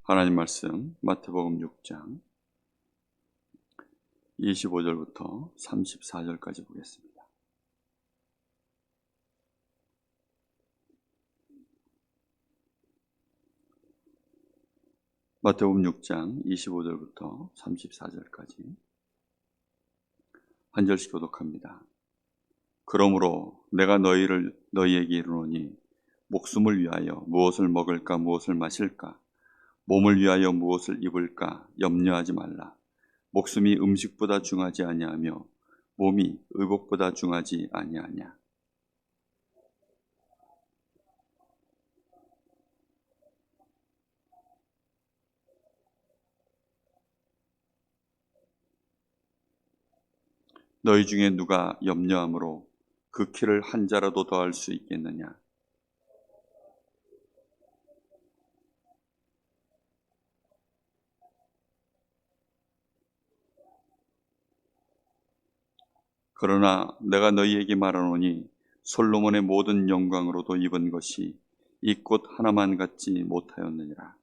하나님 말씀 마태복음 6장 25절부터 34절까지 보겠습니다. 마태복음 6장 25절부터 34절까지 한 절씩 교독합니다. 그러므로 내가 너희에게 이르노니 목숨을 위하여 무엇을 먹을까 무엇을 마실까 몸을 위하여 무엇을 입을까 염려하지 말라. 목숨이 음식보다 중하지 아니하며 몸이 의복보다 중하지 아니하냐. 너희 중에 누가 염려함으로 그 키를 한 자라도 더할 수 있겠느냐. 그러나 내가 너희에게 말하노니 솔로몬의 모든 영광으로도 입은 것이 이 꽃 하나만 갖지 못하였느니라.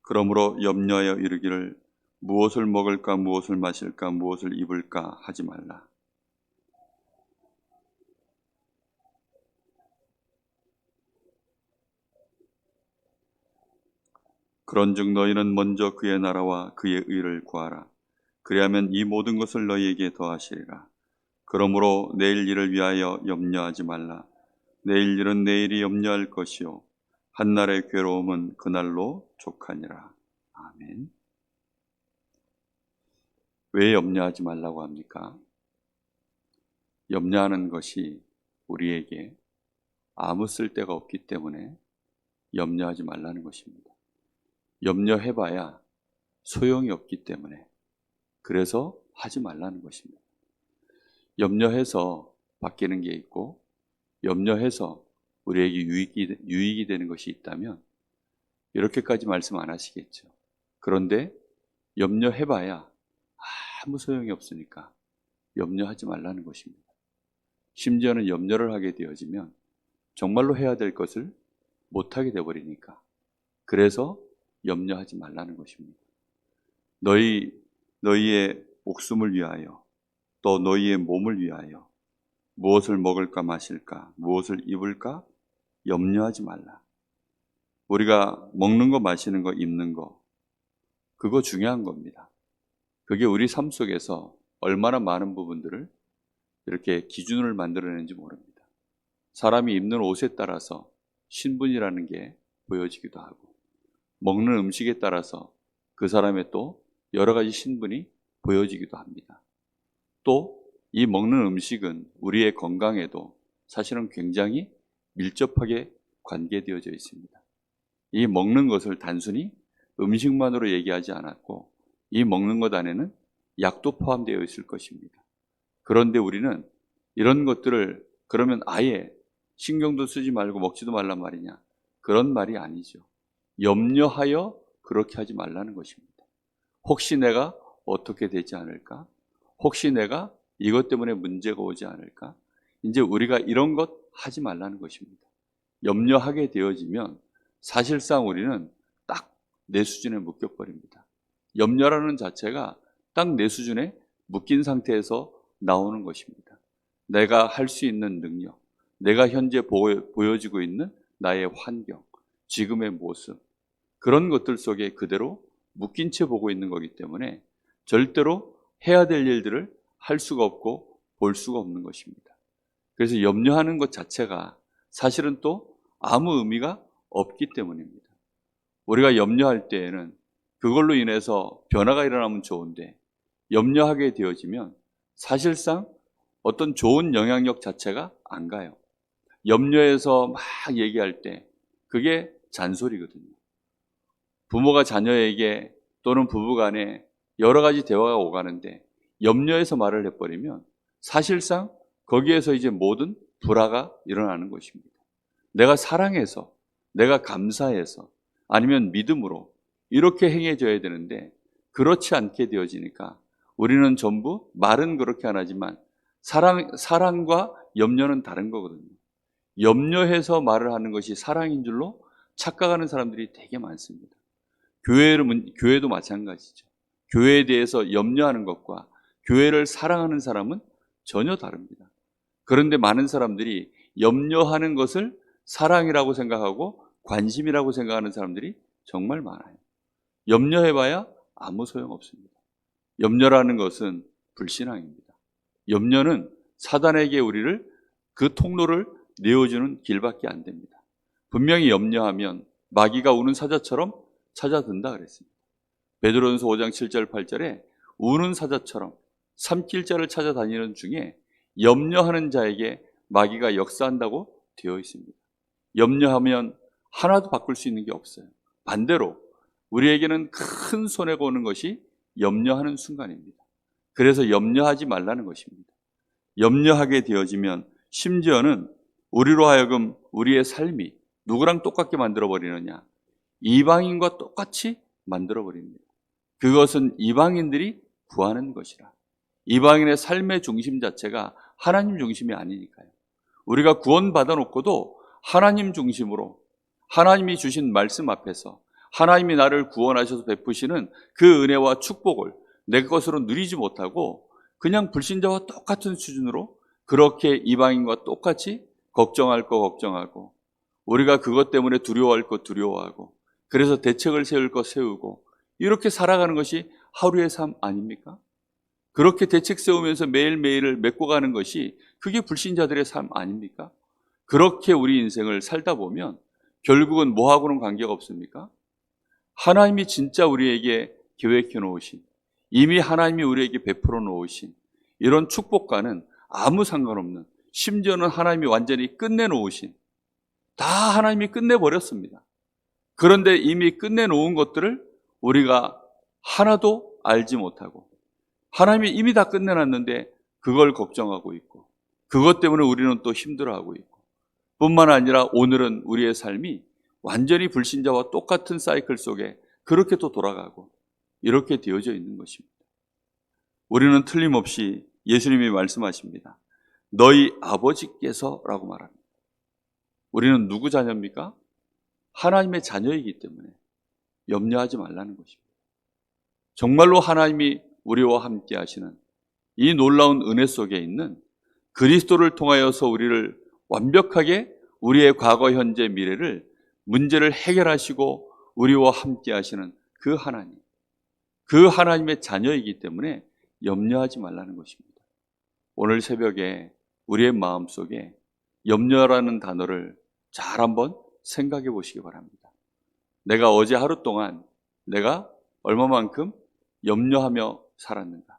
그러므로 염려하여 이르기를 무엇을 먹을까 무엇을 마실까 무엇을 입을까 하지 말라. 그런즉 너희는 먼저 그의 나라와 그의 의를 구하라. 그리하면 이 모든 것을 너희에게 더하시리라. 그러므로 내일 일을 위하여 염려하지 말라. 내일 일은 내일이 염려할 것이요 한날의 괴로움은 그날로 족하니라. 아멘. 왜 염려하지 말라고 합니까? 염려하는 것이 우리에게 아무 쓸데가 없기 때문에 염려하지 말라는 것입니다. 염려해봐야 소용이 없기 때문에 그래서 하지 말라는 것입니다. 염려해서 바뀌는 게 있고 염려해서 우리에게 유익이 되는 것이 있다면 이렇게까지 말씀 안 하시겠죠. 그런데 염려해봐야 아무 소용이 없으니까 염려하지 말라는 것입니다. 심지어는 염려를 하게 되어지면 정말로 해야 될 것을 못하게 되어버리니까 그래서 염려하지 말라는 것입니다. 너희의 목숨을 위하여 또 너희의 몸을 위하여 무엇을 먹을까 마실까 무엇을 입을까 염려하지 말라. 우리가 먹는 거 마시는 거 입는 거 그거 중요한 겁니다. 그게 우리 삶 속에서 얼마나 많은 부분들을 이렇게 기준을 만들어내는지 모릅니다. 사람이 입는 옷에 따라서 신분이라는 게 보여지기도 하고 먹는 음식에 따라서 그 사람의 또 여러 가지 신분이 보여지기도 합니다. 또 이 먹는 음식은 우리의 건강에도 사실은 굉장히 밀접하게 관계되어져 있습니다. 이 먹는 것을 단순히 음식만으로 얘기하지 않았고 이 먹는 것 안에는 약도 포함되어 있을 것입니다. 그런데 우리는 이런 것들을 그러면 아예 신경도 쓰지 말고 먹지도 말란 말이냐? 그런 말이 아니죠. 염려하여 그렇게 하지 말라는 것입니다. 혹시 내가 어떻게 되지 않을까? 혹시 내가 이것 때문에 문제가 오지 않을까? 이제 우리가 이런 것 하지 말라는 것입니다. 염려하게 되어지면 사실상 우리는 딱 내 수준에 묶여버립니다. 염려라는 자체가 딱 내 수준에 묶인 상태에서 나오는 것입니다. 내가 할 수 있는 능력, 내가 현재 보여지고 있는 나의 환경, 지금의 모습 그런 것들 속에 그대로 묶인 채 보고 있는 거기 때문에 절대로 해야 될 일들을 할 수가 없고 볼 수가 없는 것입니다. 그래서 염려하는 것 자체가 사실은 또 아무 의미가 없기 때문입니다. 우리가 염려할 때에는 그걸로 인해서 변화가 일어나면 좋은데 염려하게 되어지면 사실상 어떤 좋은 영향력 자체가 안 가요. 염려해서 막 얘기할 때 그게 잔소리거든요. 부모가 자녀에게 또는 부부간에 여러 가지 대화가 오가는데 염려해서 말을 해버리면 사실상 거기에서 이제 모든 불화가 일어나는 것입니다. 내가 사랑해서, 내가 감사해서, 아니면 믿음으로 이렇게 행해져야 되는데 그렇지 않게 되어지니까 우리는 전부 말은 그렇게 안 하지만 사랑과 염려는 다른 거거든요. 염려해서 말을 하는 것이 사랑인 줄로 착각하는 사람들이 되게 많습니다. 교회도 마찬가지죠. 교회에 대해서 염려하는 것과 교회를 사랑하는 사람은 전혀 다릅니다. 그런데 많은 사람들이 염려하는 것을 사랑이라고 생각하고 관심이라고 생각하는 사람들이 정말 많아요. 염려해봐야 아무 소용없습니다. 염려라는 것은 불신앙입니다. 염려는 사단에게 우리를 그 통로를 내어주는 길밖에 안 됩니다. 분명히 염려하면 마귀가 우는 사자처럼 찾아든다 그랬습니다. 베드로전서 5장 7절 8절에 우는 사자처럼 삼킬자를 찾아다니는 중에 염려하는 자에게 마귀가 역사한다고 되어 있습니다. 염려하면 하나도 바꿀 수 있는 게 없어요. 반대로 우리에게는 큰 손해가 오는 것이 염려하는 순간입니다. 그래서 염려하지 말라는 것입니다. 염려하게 되어지면 심지어는 우리로 하여금 우리의 삶이 누구랑 똑같게 만들어버리느냐? 이방인과 똑같이 만들어버립니다. 그것은 이방인들이 구하는 것이라. 이방인의 삶의 중심 자체가 하나님 중심이 아니니까요. 우리가 구원받아 놓고도 하나님 중심으로 하나님이 주신 말씀 앞에서 하나님이 나를 구원하셔서 베푸시는 그 은혜와 축복을 내 것으로 누리지 못하고 그냥 불신자와 똑같은 수준으로 그렇게 이방인과 똑같이 걱정할 거 걱정하고 우리가 그것 때문에 두려워할 거 두려워하고 그래서 대책을 세울 거 세우고 이렇게 살아가는 것이 하루의 삶 아닙니까? 그렇게 대책 세우면서 매일매일을 메꿔 가는 것이 그게 불신자들의 삶 아닙니까? 그렇게 우리 인생을 살다 보면 결국은 뭐하고는 관계가 없습니까? 하나님이 진짜 우리에게 계획해 놓으신, 이미 하나님이 우리에게 베풀어 놓으신 이런 축복과는 아무 상관없는, 심지어는 하나님이 완전히 끝내 놓으신, 다 하나님이 끝내버렸습니다. 그런데 이미 끝내 놓은 것들을 우리가 하나도 알지 못하고 하나님이 이미 다 끝내놨는데 그걸 걱정하고 있고 그것 때문에 우리는 또 힘들어하고 있고 뿐만 아니라 오늘은 우리의 삶이 완전히 불신자와 똑같은 사이클 속에 그렇게 또 돌아가고 이렇게 되어져 있는 것입니다. 우리는 틀림없이 예수님이 말씀하십니다. 너희 아버지께서라고 말합니다. 우리는 누구 자녀입니까? 하나님의 자녀이기 때문에 염려하지 말라는 것입니다. 정말로 하나님이 우리와 함께 하시는 이 놀라운 은혜 속에 있는 그리스도를 통하여서 우리를 완벽하게 우리의 과거, 현재, 미래를 문제를 해결하시고 우리와 함께 하시는 그 하나님, 그 하나님의 자녀이기 때문에 염려하지 말라는 것입니다. 오늘 새벽에 우리의 마음속에 염려라는 단어를 잘 한번 생각해 보시기 바랍니다. 내가 어제 하루 동안 내가 얼마만큼 염려하며 살았는가?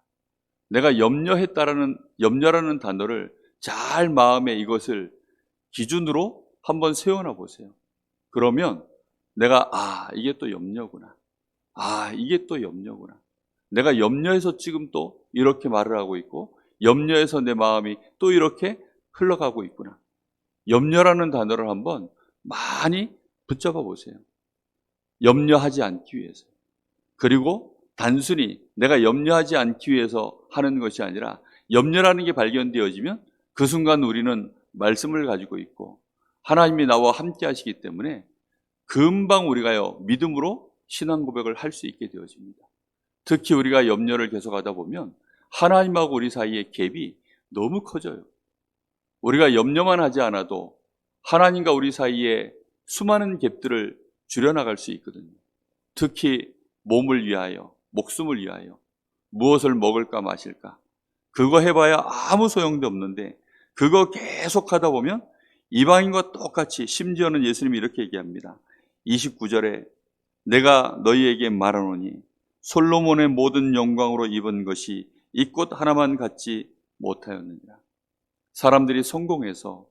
내가 염려라는 단어를 잘 마음에 이것을 기준으로 한번 세워놔 보세요. 그러면 내가 이게 또 염려구나. 이게 또 염려구나. 내가 염려해서 지금 또 이렇게 말을 하고 있고 염려해서 내 마음이 또 이렇게 흘러가고 있구나. 염려라는 단어를 한번 많이 붙잡아 보세요. 염려하지 않기 위해서. 그리고 단순히 내가 염려하지 않기 위해서 하는 것이 아니라 염려라는 게 발견되어지면 그 순간 우리는 말씀을 가지고 있고 하나님이 나와 함께 하시기 때문에 금방 우리가요 믿음으로 신앙 고백을 할 수 있게 되어집니다. 특히 우리가 염려를 계속하다 보면 하나님하고 우리 사이의 갭이 너무 커져요. 우리가 염려만 하지 않아도 하나님과 우리 사이에 수많은 갭들을 줄여나갈 수 있거든요. 특히 몸을 위하여, 목숨을 위하여 무엇을 먹을까 마실까 그거 해봐야 아무 소용도 없는데 그거 계속하다 보면 이방인과 똑같이 심지어는 예수님이 이렇게 얘기합니다. 29절에 내가 너희에게 말하노니 솔로몬의 모든 영광으로 입은 것이 이 꽃 하나만 갖지 못하였느니라. 사람들이 성공해서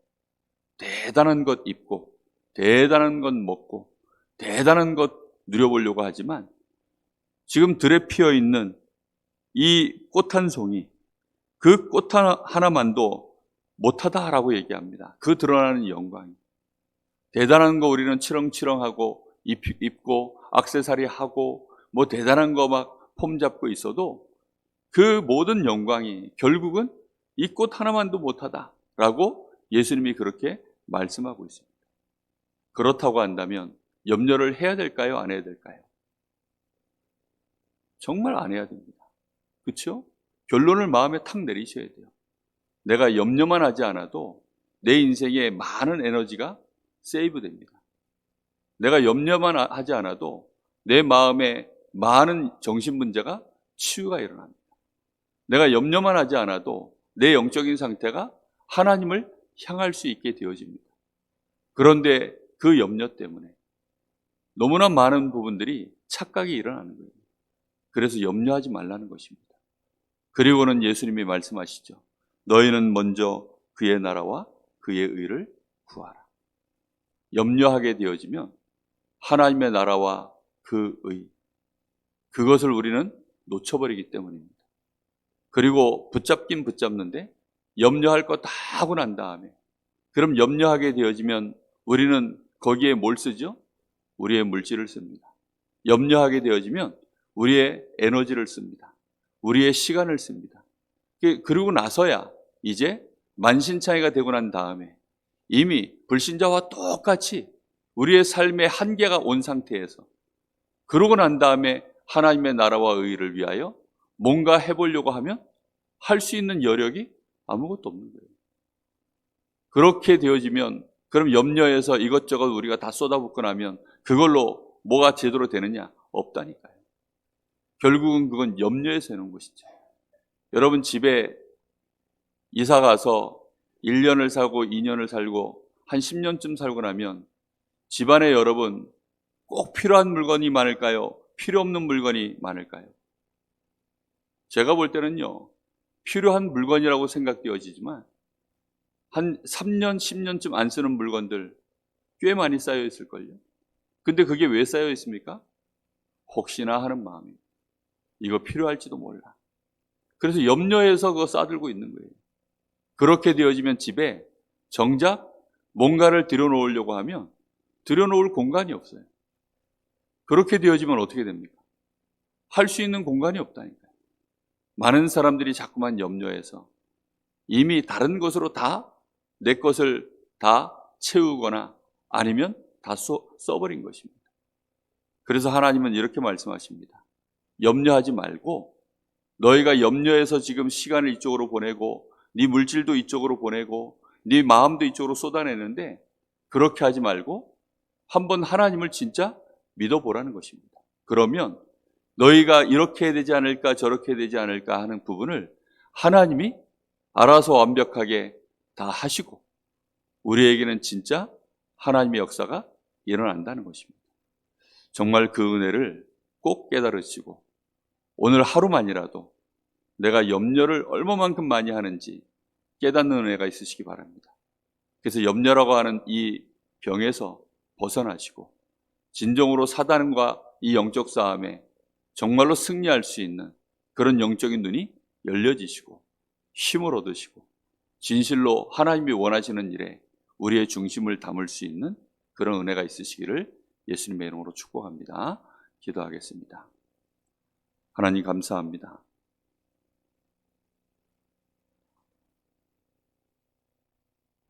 대단한 것 입고 대단한 것 먹고 대단한 것 누려보려고 하지만 지금 들에 피어 있는 이 꽃 한 송이 그 꽃 하나만도 못하다라고 얘기합니다. 그 드러나는 영광이 대단한 거 우리는 치렁치렁하고 입고 액세서리 하고 뭐 대단한 거 막 폼 잡고 있어도 그 모든 영광이 결국은 이 꽃 하나만도 못하다라고 예수님이 그렇게 말씀하고 있습니다. 그렇다고 한다면 염려를 해야 될까요? 안 해야 될까요? 정말 안 해야 됩니다. 그렇죠? 결론을 마음에 탁 내리셔야 돼요. 내가 염려만 하지 않아도 내 인생에 많은 에너지가 세이브 됩니다. 내가 염려만 하지 않아도 내 마음에 많은 정신 문제가 치유가 일어납니다. 내가 염려만 하지 않아도 내 영적인 상태가 하나님을 향할 수 있게 되어집니다. 그런데 그 염려 때문에 너무나 많은 부분들이 착각이 일어나는 거예요. 그래서 염려하지 말라는 것입니다. 그리고는 예수님이 말씀하시죠. 너희는 먼저 그의 나라와 그의 의를 구하라. 염려하게 되어지면 하나님의 나라와 그 의, 그것을 우리는 놓쳐버리기 때문입니다. 그리고 붙잡긴 붙잡는데 염려할 거 다 하고 난 다음에 그럼 염려하게 되어지면 우리는 거기에 뭘 쓰죠? 우리의 물질을 씁니다. 염려하게 되어지면 우리의 에너지를 씁니다. 우리의 시간을 씁니다. 그러고 나서야 이제 만신창이가 되고 난 다음에 이미 불신자와 똑같이 우리의 삶의 한계가 온 상태에서 그러고 난 다음에 하나님의 나라와 의를 위하여 뭔가 해보려고 하면 할 수 있는 여력이 아무것도 없는 거예요. 그렇게 되어지면 그럼 염려해서 이것저것 우리가 다 쏟아붓고 나면 그걸로 뭐가 제대로 되느냐? 없다니까요. 결국은 그건 염려에서 해놓은 것이죠. 여러분 집에 이사 가서 1년을 살고 2년을 살고 한 10년쯤 살고 나면 집안에 여러분 꼭 필요한 물건이 많을까요? 필요 없는 물건이 많을까요? 제가 볼 때는요, 필요한 물건이라고 생각되어지지만 한 3년, 10년쯤 안 쓰는 물건들 꽤 많이 쌓여 있을걸요. 근데 그게 왜 쌓여 있습니까? 혹시나 하는 마음이. 이거 필요할지도 몰라. 그래서 염려해서 그거 싸들고 있는 거예요. 그렇게 되어지면 집에 정작 뭔가를 들여놓으려고 하면 들여놓을 공간이 없어요. 그렇게 되어지면 어떻게 됩니까? 할 수 있는 공간이 없다니까요. 많은 사람들이 자꾸만 염려해서 이미 다른 것으로 다 내 것을 다 채우거나 아니면 다 써버린 것입니다. 그래서 하나님은 이렇게 말씀하십니다. 염려하지 말고 너희가 염려해서 지금 시간을 이쪽으로 보내고 네 물질도 이쪽으로 보내고 네 마음도 이쪽으로 쏟아내는데 그렇게 하지 말고 한번 하나님을 진짜 믿어보라는 것입니다. 그러면 너희가 이렇게 해야 되지 않을까 저렇게 해야 되지 않을까 하는 부분을 하나님이 알아서 완벽하게 다 하시고 우리에게는 진짜 하나님의 역사가 일어난다는 것입니다. 정말 그 은혜를 꼭 깨달으시고 오늘 하루만이라도 내가 염려를 얼마만큼 많이 하는지 깨닫는 은혜가 있으시기 바랍니다. 그래서 염려라고 하는 이 병에서 벗어나시고 진정으로 사단과 이 영적 싸움에 정말로 승리할 수 있는 그런 영적인 눈이 열려지시고 힘을 얻으시고 진실로 하나님이 원하시는 일에 우리의 중심을 담을 수 있는 그런 은혜가 있으시기를 예수님의 이름으로 축복합니다. 기도하겠습니다. 하나님 감사합니다.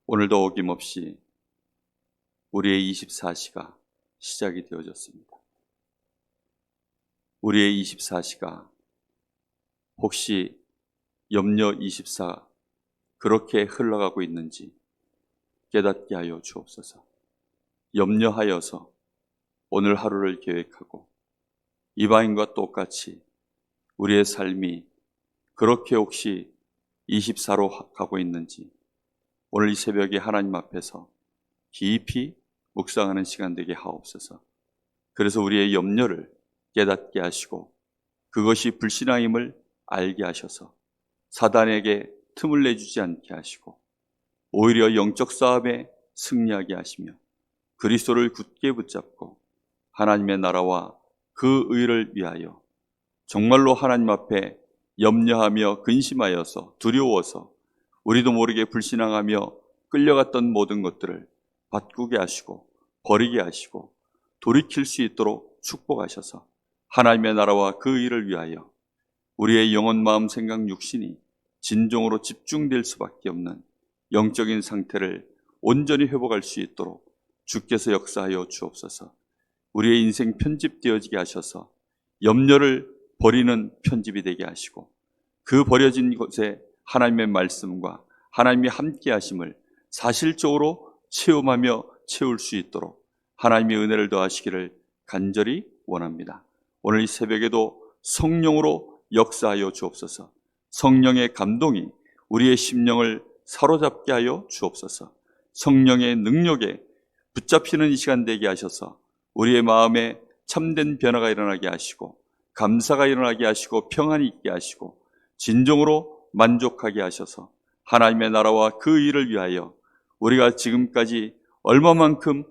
오늘도 어김없이 우리의 24시가 시작이 되어졌습니다. 우리의 24시가 혹시 염려 24 그렇게 흘러가고 있는지 깨닫게 하여 주옵소서. 염려하여서 오늘 하루를 계획하고 이방인과 똑같이 우리의 삶이 그렇게 혹시 24로 가고 있는지 오늘 이 새벽에 하나님 앞에서 깊이 묵상하는 시간 되게 하옵소서. 그래서 우리의 염려를 깨닫게 하시고 그것이 불신앙임을 알게 하셔서 사단에게 틈을 내주지 않게 하시고 오히려 영적 싸움에 승리하게 하시며 그리스도를 굳게 붙잡고 하나님의 나라와 그 의를 위하여 정말로 하나님 앞에 염려하며 근심하여서 두려워서 우리도 모르게 불신앙하며 끌려갔던 모든 것들을 바꾸게 하시고 버리게 하시고 돌이킬 수 있도록 축복하셔서 하나님의 나라와 그 의를 위하여 우리의 영혼, 마음, 생각, 육신이 진정으로 집중될 수밖에 없는 영적인 상태를 온전히 회복할 수 있도록 주께서 역사하여 주옵소서. 우리의 인생 편집되어지게 하셔서 염려를 버리는 편집이 되게 하시고, 그 버려진 곳에 하나님의 말씀과 하나님의 함께 하심을 사실적으로 체험하며 채울 수 있도록 하나님의 은혜를 더하시기를 간절히 원합니다. 오늘 이 새벽에도 성령으로 역사하여 주옵소서. 성령의 감동이 우리의 심령을 사로잡게 하여 주옵소서. 성령의 능력에 붙잡히는 이 시간 되게 하셔서 우리의 마음에 참된 변화가 일어나게 하시고, 감사가 일어나게 하시고, 평안이 있게 하시고, 진정으로 만족하게 하셔서 하나님의 나라와 그 일을 위하여 우리가 지금까지 얼마만큼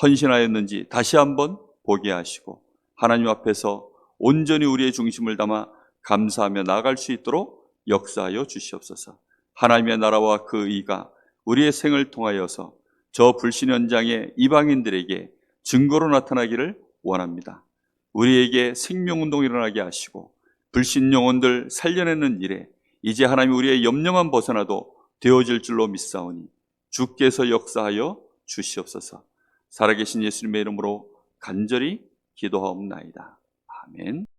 헌신하였는지 다시 한번 보게 하시고, 하나님 앞에서 온전히 우리의 중심을 담아 감사하며 나아갈 수 있도록 역사하여 주시옵소서. 하나님의 나라와 그 의가 우리의 생을 통하여서 저 불신 현장의 이방인들에게 증거로 나타나기를 원합니다. 우리에게 생명운동이 일어나게 하시고 불신 영혼들 살려내는 일에 이제 하나님 우리의 염려만 벗어나도 되어질 줄로 믿사오니 주께서 역사하여 주시옵소서. 살아계신 예수님의 이름으로 간절히 기도하옵나이다. 아멘.